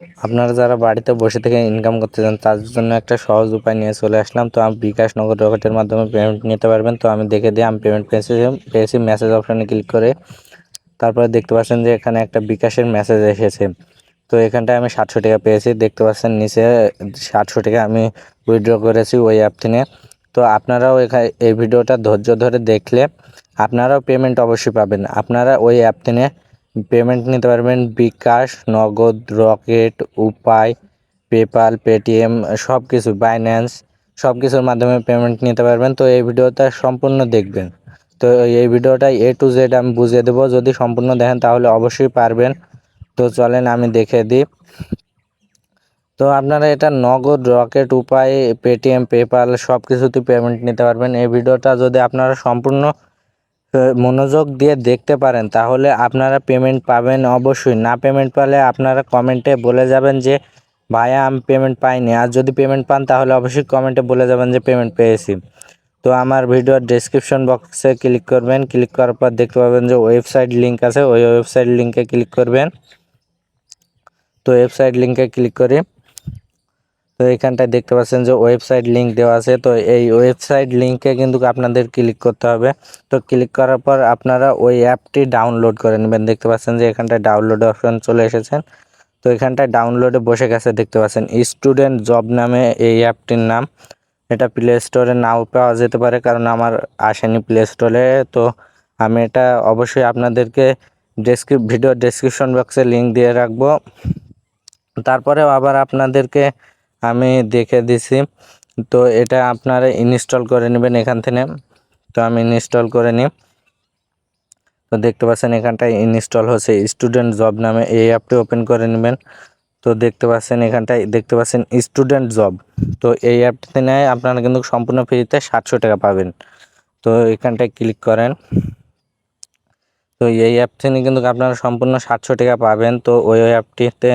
আপনারা যারা বাড়িতে বসে থেকে ইনকাম করতে চান তাদের জন্য একটা সহজ উপায় নিয়ে চলে আসলাম। তো আমি বিকাশ নগদ রকেটের মাধ্যমে পেমেন্ট নিতে পারবেন। তো আমি দেখে দিই, আমি পেমেন্ট পেয়েছি মেসেজ অপশানে ক্লিক করে। তারপরে দেখতে পাচ্ছেন যে এখানে একটা বিকাশের মেসেজ এসেছে। তো এখানটায় আমি 700 টাকা পেয়েছি, দেখতে পাচ্ছেন নিচে 700 টাকা আমি উইথড্র করেছি ওই অ্যাপ থেকে। তো আপনারাও এই ভিডিওটা ধৈর্য ধরে দেখলে আপনারাও পেমেন্ট অবশ্যই পাবেন। আপনারা ওই অ্যাপ থেকে পেমেন্ট নিতে পারবেন বিকাশ, নগদ, রকেট, উপায়, পেপাল, পেটিএম, সব কিছু, বাইন্যান্স, সব কিছুর মাধ্যমে পেমেন্ট নিতে পারবেন। তো এই ভিডিওটা সম্পূর্ণ দেখবেন। তো এই ভিডিওটা A to Z আমি বুঝিয়ে দেবো, যদি সম্পূর্ণ দেখেন তাহলে অবশ্যই পারবেন। তো চলেন আমি দেখে দিই। তো আপনারা এটা নগদ, রকেট, উপায়, পেটিএম, পেপাল সব কিছুতে পেমেন্ট নিতে পারবেন। এই ভিডিওটা যদি আপনারা সম্পূর্ণ মনোযোগ দিয়ে দেখতে পারেন তাহলে আপনারা পেমেন্ট পাবেন অবশ্যই। না পেমেন্ট পেলে আপনারা কমেন্টে বলে যাবেন যে ভাইয়া আমি পেমেন্ট পাইনি। আর যদি পেমেন্ট পান তাহলে অবশ্যই কমেন্টে বলে যাবেন যে পেমেন্ট পেয়েছি। তো আমার ভিডিওর ডেসক্রিপশন বক্সে ক্লিক করবেন, ক্লিক করার পর দেখতে পাবেন যে ওয়েবসাইট লিঙ্ক আছে, ওই ওয়েবসাইট লিঙ্কে ক্লিক করবেন। তো ওয়েবসাইট লিঙ্কে ক্লিক করি। তো এখানটায় দেখতে পাচ্ছেন যে ওয়েবসাইট লিঙ্ক দেওয়া আছে। তো এই ওয়েবসাইট লিঙ্কে কিন্তু আপনাদের ক্লিক করতে হবে। তো ক্লিক করার পর আপনারা ওই অ্যাপটি ডাউনলোড করে নেবেন। দেখতে পাচ্ছেন যে এখানটায় ডাউনলোড অপশন চলে এসেছেন। তো এখানটায় ডাউনলোডে বসে গেছে, দেখতে পাচ্ছেন স্টুডেন্ট জব নামে এই অ্যাপটির নাম। এটা প্লে স্টোরে নাও পাওয়া যেতে পারে, কারণ আমার আসেনি প্লে স্টোরে। তো আমি এটা অবশ্যই আপনাদেরকে ভিডিও ডেসক্রিপশন বক্সে লিঙ্ক দিয়ে রাখবো। তারপরেও আবার আপনাদেরকে আমি দেখে দিছি। তো এটা আপনারা ইনস্টল করে নেবেন এখান থেকে। তো আমি ইনস্টল করে নিই। তো দেখতে পাচ্ছেন এখানটায় ইনস্টল হচ্ছে স্টুডেন্ট জব নামে এই অ্যাপটি ওপেন করে নেবেন। তো দেখতে পাচ্ছেন এখানটায় দেখতে পাচ্ছেন স্টুডেন্ট জব। তো এই অ্যাপটিতে নেয় আপনারা কিন্তু সম্পূর্ণ ফ্রিতে 700 টাকা পাবেন। তো এখানটায় ক্লিক করেন। তো এই অ্যাপ থেকে কিন্তু আপনারা সম্পূর্ণ 700 টাকা পাবেন। তো ওই অ্যাপটিতে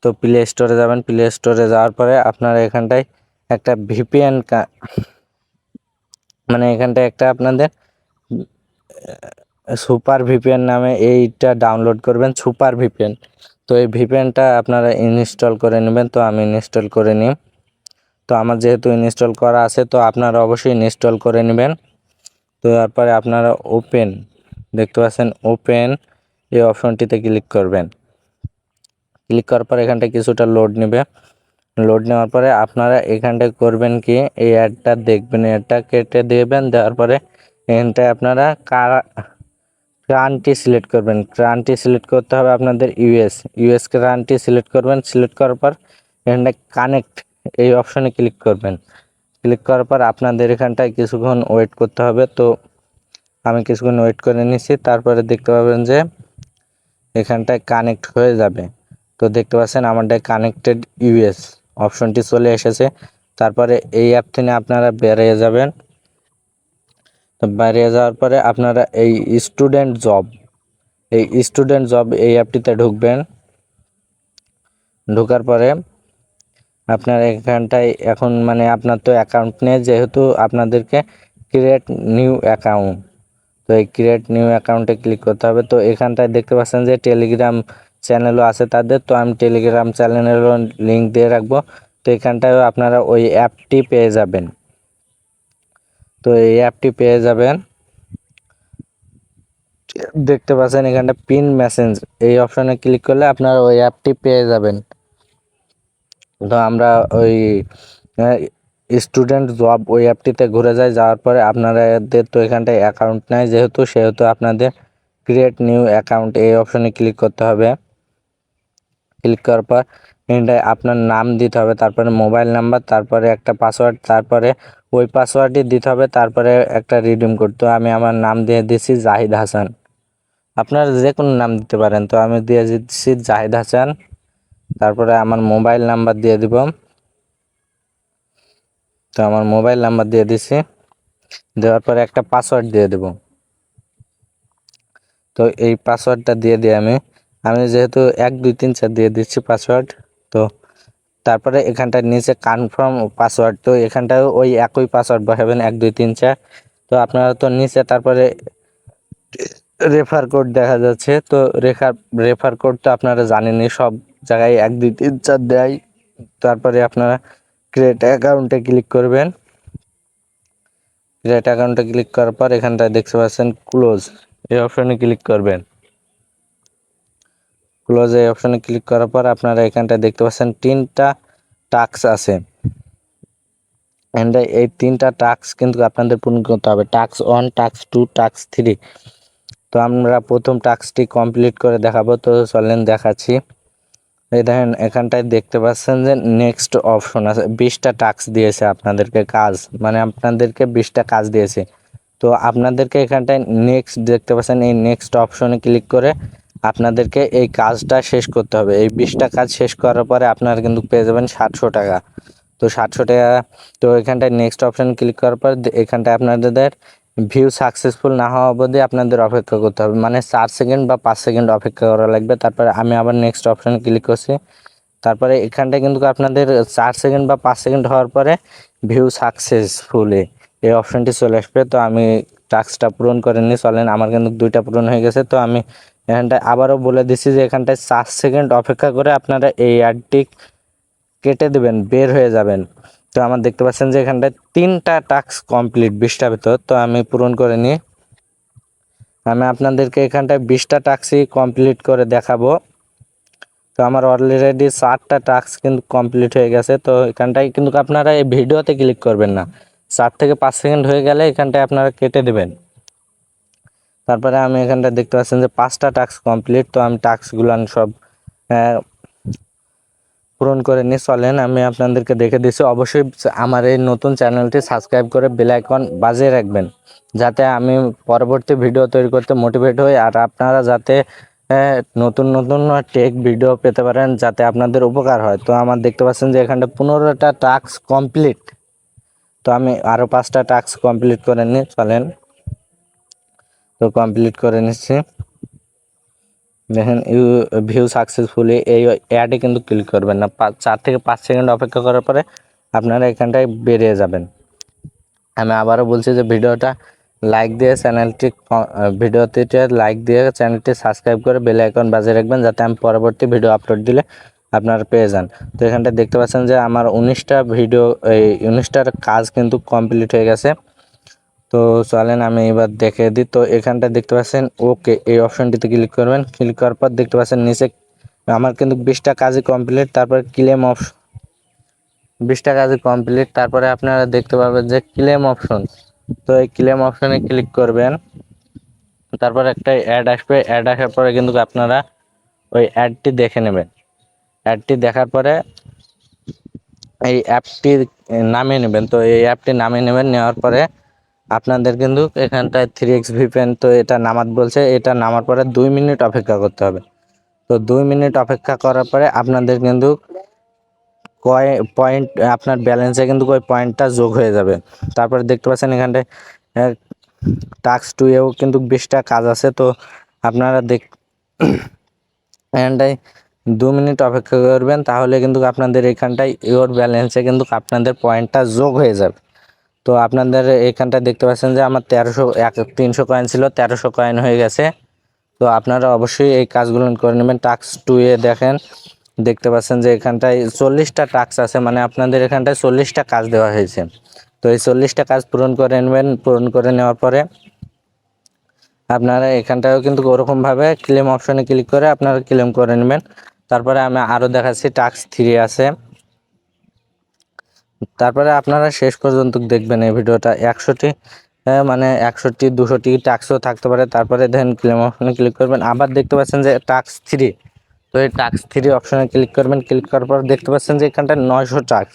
তো প্লে স্টোরে যাবেন, প্লে স্টোরে যাওয়ার পরে আপনারা এখানটায় একটা ভিপিএন মানে এখানটায় একটা আপনাদের সুপার ভিপিএন নামে এইটা ডাউনলোড করবেন, সুপার ভিপিএন। তো এই ভিপিএনটা আপনারা ইনস্টল করে নেবেন। তো আমি ইনস্টল করে নিই। তো আমার যেহেতু ইনস্টল করা আছে তো আপনারা অবশ্যই ইনস্টল করে নেবেন। তো তারপরে আপনারা ওপেন, দেখতে পাচ্ছেন ওপেন এই অপশনটিতে ক্লিক করবেন। ক্লিক করার পর এখানটায় কিছুটা লোড নেবে। লোড নেওয়ার পরে আপনারা এখানটায় করবেন কি, এই অ্যাডটা দেখবেন, অ্যাডটা কেটে দেবেন। দেওয়ার পরে এখানটায় আপনারা কান্ট্রি সিলেক্ট করবেন। কান্ট্রি সিলেক্ট করতে হবে আপনাদের ইউএস কান্ট্রি সিলেক্ট করবেন। সিলেক্ট করার পর এখানটায় কানেক্ট এই অপশনে ক্লিক করবেন। ক্লিক করার পর আপনাদের এখানটায় কিছুক্ষণ ওয়েট করতে হবে। তো আমি কিছুক্ষণ ওয়েট করে নিচ্ছি। তারপরে দেখতে পাবেন যে এখানটায় কানেক্ট হয়ে যাবে। তো দেখতে পাচ্ছেন আমারটায় কানেক্টেড ইউএস অপশনটি চলে এসেছে। তারপরে এই অ্যাপ থেকে আপনারা বেরিয়ে যাবেন। তো বেরিয়ে যাওয়ার পরে আপনারা এই স্টুডেন্ট জব এই অ্যাপটিতে ঢুকবেন। ঢোকার পরে আপনার এখানটায় এখন মানে আপনার তো অ্যাকাউন্ট নেই, যেহেতু আপনাদেরকে ক্রিয়েট নিউ অ্যাকাউন্ট। তো এই ক্রিয়েট নিউ অ্যাকাউন্টে ক্লিক করতে হবে। তো এখানটায় দেখতে পাচ্ছেন যে টেলিগ্রাম চ্যানেলও আছে তাদের। তো আমি টেলিগ্রাম চ্যানেলেরও লিঙ্ক দিয়ে রাখবো। তো এখানটায়ও আপনারা ওই অ্যাপটি পেয়ে যাবেন। তো এই অ্যাপটি পেয়ে যাবেন, দেখতে পাচ্ছেন এখানটা পিন মেসেজ এই অপশনে ক্লিক করলে আপনারা ওই অ্যাপটি পেয়ে যাবেন। তো আমরা ওই স্টুডেন্ট জব ওই অ্যাপটিতে ঘুরে যাওয়ার পরে আপনাদের তো এখানটায় অ্যাকাউন্ট নেই সেহেতু আপনাদের ক্রিয়েট নিউ অ্যাকাউন্ট এই অপশনে ক্লিক করতে হবে। ক্লিক করার পর এখানটায় আপনার নাম দিতে হবে, তারপরে মোবাইল নাম্বার, তারপরে একটা পাসওয়ার্ড, তারপরে ওই পাসওয়ার্ডই দিতে হবে, তারপরে একটা রিডিম কোড। তো আমি আমার নাম দিয়ে দিচ্ছি জাহিদ হাসান। আপনারা যে কোনো নাম দিতে পারেন। তো আমি দিয়ে দিচ্ছি জাহিদ হাসান। তারপরে আমার মোবাইল নাম্বার দিয়ে দিব। তো আমার মোবাইল নাম্বার দিয়ে দিছি। দেওয়ার পরে একটা পাসওয়ার্ড দিয়ে দেব। তো এই পাসওয়ার্ডটা দিয়ে আমি যেহেতু 1 2 3 4 দিয়ে দিচ্ছি পাসওয়ার্ড। তো তারপরে এখানটার নিচে কনফার্ম পাসওয়ার্ড, তো এখানটাও ওই একই পাসওয়ার্ড বসাবেন 1 2 3 4। তো আপনারা তো নিচে তারপরে রেফার কোড দেখা যাচ্ছে। তো রেফার কোড তো আপনারা জানেনই, সব জায়গায় 1 2 3 4 দেয়। তারপরে আপনারা ক্রিয়েট অ্যাকাউন্টে ক্লিক করবেন। ক্রিয়েট অ্যাকাউন্টে ক্লিক করার পর এখানটায় দেখতে পাচ্ছেন ক্লোজ, এই অপশনে ক্লিক করবেন। ক্লোজ এই অপশনে ক্লিক করার পর আপনারা এখানটায় দেখতে পাচ্ছেন 3টা টাস্ক আছে। এই 3টা টাস্ক কিন্তু আপনাদের পূরণ করতে হবে, টাস্ক 1, টাস্ক 2, টাস্ক 3। তো আমরা প্রথম টাস্কটি কমপ্লিট করে দেখাবো। তো চলেন দেখাচ্ছি। এই দেখেন এখানটায় দেখতে পাচ্ছেন যে নেক্সট অপশন আছে, 20টা টাস্ক দিয়েছে আপনাদেরকে কাজ, মানে আপনাদেরকে 20টা কাজ দিয়েছে। তো আপনাদেরকে এখানটায় নেক্সট দেখতে পাচ্ছেন, এই নেক্সট অপশনে ক্লিক করে আপনাদেরকে এই কাজটা শেষ করতে হবে। এই 20টা কাজ শেষ করার পরে আপনারা কিন্তু পেয়ে যাবেন 700 টাকা। তো 700 টাকা। তো এখানটায় নেক্সট অপশন ক্লিক করার পর এখানটায় আপনাদের ভিউ সাকসেসফুল না হওয়া অবধি আপনাদের অপেক্ষা করতে হবে, মানে 4 সেকেন্ড বা 5 সেকেন্ড অপেক্ষা করা লাগবে। তারপরে আমি আবার নেক্সট অপশনে ক্লিক করছি। তারপরে এখানটায় কিন্তু আপনাদের 4 সেকেন্ড বা 5 সেকেন্ড হওয়ার পরে ভিউ সাকসেসফুলি এই অপশনটি চলে আসবে। তো আমি টাস্কটা পূরণ করে নিই। চলেন, আমার কিন্তু 2টা পূরণ হয়ে গেছে। তো আমি এখানটায় আবারও বলে দিচ্ছি যে এখানটায় 4 সেকেন্ড অপেক্ষা করে আপনারা এই অ্যাডটি কেটে দেবেন, বের হয়ে যাবেন। তো আমার দেখতে পাচ্ছেন যে এখানটায় 3টা টাস্ক কমপ্লিট 20টার ভিতর। তো আমি পূরণ করে নিই। আমি আপনাদেরকে এখানটায় 20টা টাস্কই কমপ্লিট করে দেখাবো। তো আমার অলরেডি 4টা টাস্ক কিন্তু কমপ্লিট হয়ে গেছে। তো এখানটায় কিন্তু আপনারা এই ভিডিওতে ক্লিক করবেন না, 4 থেকে 5 সেকেন্ড হয়ে গেলে এখানটায় আপনারা কেটে দেবেন। তারপরে আমি এখানটায় দেখতে পাচ্ছেন যে 5টা টাস্ক কমপ্লিট। তো আমি টাস্কগুলো সব পূরণ করে নিয়ে চলেন আমি আপনাদেরকে দেখে দিচ্ছি। অবশ্যই আমার এই নতুন চ্যানেলটি সাবস্ক্রাইব করে বেল আইকন বাজিয়ে রাখবেন, যাতে আমি পরবর্তী ভিডিও তৈরি করতে মোটিভেট হই, আর আপনারা যাতে নতুন নতুন টেক ভিডিও পেতে পারেন, যাতে আপনাদের উপকার হয়। তো আমার দেখতে পাচ্ছেন যে এখানটা 15টা টাস্ক কমপ্লিট। তো আমি আরও 5টা টাস্ক কমপ্লিট করে নিই, চলেন। তো কমপ্লিট করে নিচ্ছি। দেখেন ভিউ সাকসেসফুলি, এই অ্যাডে কিন্তু ক্লিক করবেন না। 4 থেকে 5 সেকেন্ড অপেক্ষা করার পরে আপনারা এখানটায় বেরিয়ে যাবেন। আমি আবারও বলছি যে ভিডিওটা লাইক দিয়ে ভিডিওতে লাইক দিয়ে চ্যানেলটি সাবস্ক্রাইব করে বেল আইকন বাজিয়ে রাখবেন, যাতে আমি পরবর্তী ভিডিও আপলোড দিলে আপনারা পেয়ে যান। তো এখানটা দেখতে পাচ্ছেন যে আমার 19টার কাজ কিন্তু কমপ্লিট হয়ে গেছে। তো চলেন আমি এবার দেখে দিই। তো এখানটা দেখতে পাচ্ছেন ওকে, এই অপশনটিতে ক্লিক করবেন। ক্লিক করার পর দেখতে পাচ্ছেন নিচে আমার কিন্তু 20টা কাজই কমপ্লিট। তারপরে ক্লেম অপশন, 20টা কাজই কমপ্লিট। তারপরে আপনারা দেখতে পাবেন যে ক্লেম অপশন। তো এই ক্লেম অপশনে ক্লিক করবেন। তারপর একটা অ্যাড আসবে, অ্যাড আসার পরে কিন্তু আপনারা ওই অ্যাডটি দেখে নেবেন। অ্যাডটি দেখার পরে এই অ্যাপটি নামিয়ে নেবেন। তো এই অ্যাপটি নামিয়ে নেবেন, নেওয়ার পরে আপনাদের কিন্তু এখানটায় 3x VPN, তো এটা নামাতে বলছে। এটা নামার পরে 2 মিনিট অপেক্ষা করতে হবে। তো 2 মিনিট অপেক্ষা করার পরে আপনাদের কিন্তু পয়েন্ট, আপনার ব্যালেন্সে কিন্তু ওই পয়েন্টটা যোগ হয়ে যাবে। তারপরে দেখতে পাচ্ছেন এখানটায় টাস্ক 2-এও কিন্তু 20টা কাজ আছে। তো আপনারা এখানটায় 2 মিনিট অপেক্ষা করবেন, তাহলে কিন্তু আপনাদের এখানটায় ইওর ব্যালেন্সে কিন্তু আপনাদের পয়েন্টটা যোগ হয়ে যাবে। তো আপনাদের এখানটা দেখতে পাচ্ছেন যে আমার 300 কয়েন ছিল, 1300 কয়েন হয়ে গেছে। তো আপনারা অবশ্যই এই কাজগুলো করে নেবেন। টাস্ক 2-এ দেখতে পাচ্ছেন যে এখানটায় 40টা টাস্ক আছে, মানে আপনাদের এখানটায় 40টা কাজ দেওয়া হয়েছে। তো এই 40টা কাজ পূরণ করে নেবেন। পূরণ করে নেওয়ার পরে আপনারা এখানটায়ও কিন্তু ওরকমভাবে ক্লেম অপশনে ক্লিক করে আপনারা ক্লেম করে নেবেন। তারপরে আমি আরও দেখাচ্ছি, টাস্ক 3 আছে। তারপরে আপনারা শেষ পর্যন্ত দেখবেন এই ভিডিওটা। 100টি মানে 100টি 200টি টাস্কও থাকতে পারে। তারপরে দেখেন ক্লেম অপশনে ক্লিক করবেন। আবার দেখতে পাচ্ছেন যে টাস্ক 3। তো এই টাস্ক 3 অপশনে ক্লিক করবেন। ক্লিক করার পর দেখতে পাচ্ছেন যে এখানটায় 900 টাস্ক।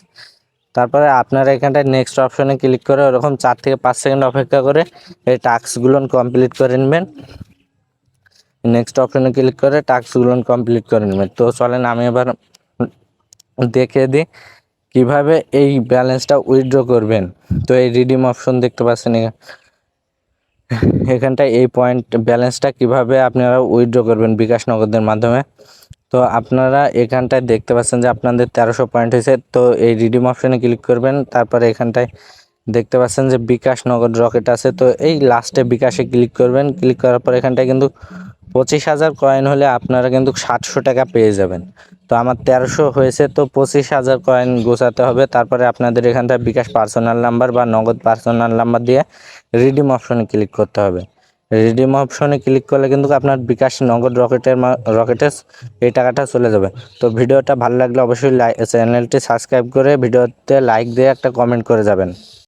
তারপরে আপনারা এখানটায় নেক্সট অপশনে ক্লিক করে ওরকম 4 থেকে 5 সেকেন্ড অপেক্ষা করে এই টাস্কগুলো কমপ্লিট করে নেবেন। নেক্সট অপশনে ক্লিক করে টাস্কগুলো কমপ্লিট করে নেবেন। তো চলেন আমি এবার দেখে দিই কিভাবে এই ব্যালেন্সটা উইথড্র করবেন। তো এই রিডিম অপশন দেখতে পাচ্ছেন এখানটায় এই পয়েন্ট ব্যালেন্সটা কিভাবে আপনারা উইথড্র করবেন বিকাশ নগদের মাধ্যমে। তো আপনারা এখানটায় দেখতে পাচ্ছেন যে আপনাদের 1300 পয়েন্ট হয়েছে। তো এই রিডিম অপশনে ক্লিক করবেন। তারপরে এখানটায় দেখতে পাচ্ছেন যে বিকাশ নগদ রকেট আছে। তো এই লাস্টে বিকাশে ক্লিক করবেন। ক্লিক করার পর এখানটায় কিন্তু 25,000 কয়েন হলে আপনারা কিন্তু 700 টাকা পেয়ে যাবেন। তো আমার 1300 হয়েছে, তো 25,000 কয়েন গোছাতে হবে। তারপরে আপনাদের এখান থেকে বিকাশ পার্সোনাল নাম্বার বা নগদ পার্সোনাল নাম্বার দিয়ে রিডিম অপশনে ক্লিক করতে হবে। রিডিম অপশনে ক্লিক করলে কিন্তু আপনার বিকাশ নগদ রকেটে এই টাকাটা চলে যাবে। তো ভিডিওটা ভালো লাগলে অবশ্যই চ্যানেলটি সাবস্ক্রাইব করে ভিডিওতে লাইক দিয়ে একটা কমেন্ট করে যাবেন।